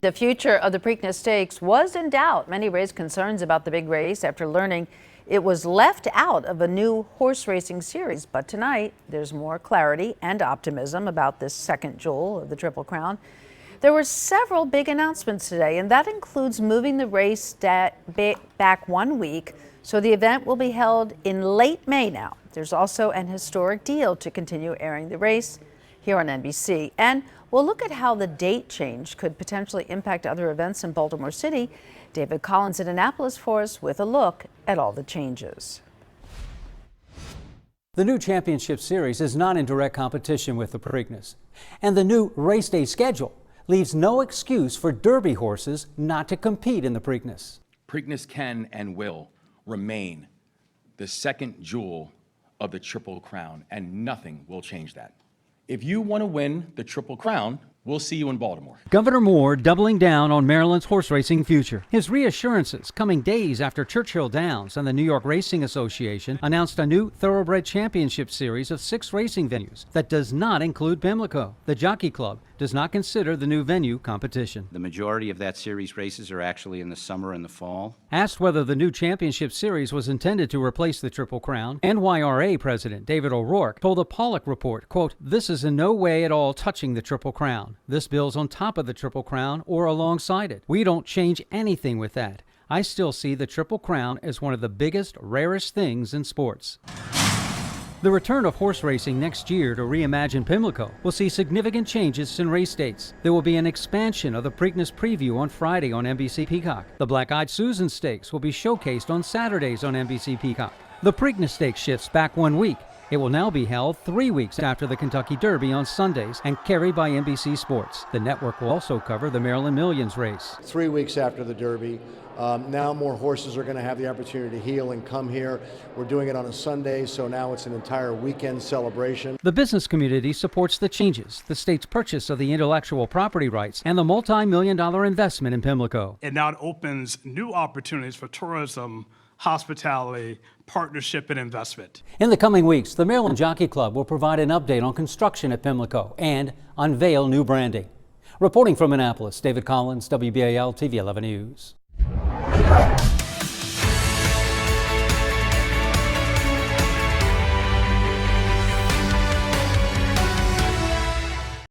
The future of the Preakness Stakes was in doubt. Many raised concerns about the big race after learning it was left out of a new horse racing series. But tonight, there's more clarity and optimism about this second jewel of the Triple Crown. There were several big announcements today, and that includes moving the race back 1 week, so the event will be held in late May now. There's also an historic deal to continue airing the race here on NBC. And we'll look at how the date change could potentially impact other events in Baltimore City. David Collins in Annapolis for us with a look at all the changes. The new championship series is not in direct competition with the Preakness, and the new race day schedule leaves no excuse for Derby horses not to compete in the Preakness. Preakness can and will remain the second jewel of the Triple Crown, and nothing will change that. If you want to win the Triple Crown, we'll see you in Baltimore. Governor Moore doubling down on Maryland's horse racing future. His reassurances coming days after Churchill Downs and the New York Racing Association announced a new thoroughbred championship series of 6 racing venues that does not include Pimlico. The Jockey Club does not consider the new venue competition. The majority of that series races are actually in the summer and the fall. Asked whether the new championship series was intended to replace the Triple Crown, NYRA President David O'Rourke told the Pollock Report, quote, "This is in no way at all touching the Triple Crown. This builds on top of the Triple Crown or alongside it. We don't change anything with that. I still see the Triple Crown as one of the biggest, rarest things in sports." The return of horse racing next year to reimagine Pimlico will see significant changes in race dates. There will be an expansion of the Preakness preview on Friday on NBC Peacock. The Black-Eyed Susan Stakes will be showcased on Saturdays on NBC Peacock. The Preakness Stakes shifts back 1 week. It will now be held 3 weeks after the Kentucky Derby on Sundays and carried by NBC Sports. The network will also cover the Maryland Millions race. 3 weeks after the Derby, now more horses are going to have the opportunity to heel and come here. We're doing it on a Sunday, so now it's an entire weekend celebration. The business community supports the changes, the state's purchase of the intellectual property rights, and the multi-million-dollar investment in Pimlico. It now opens new opportunities for tourism, hospitality, partnership, and investment. In the coming weeks, the Maryland Jockey Club will provide an update on construction at Pimlico and unveil new branding. Reporting from Annapolis, David Collins, WBAL-TV 11 News.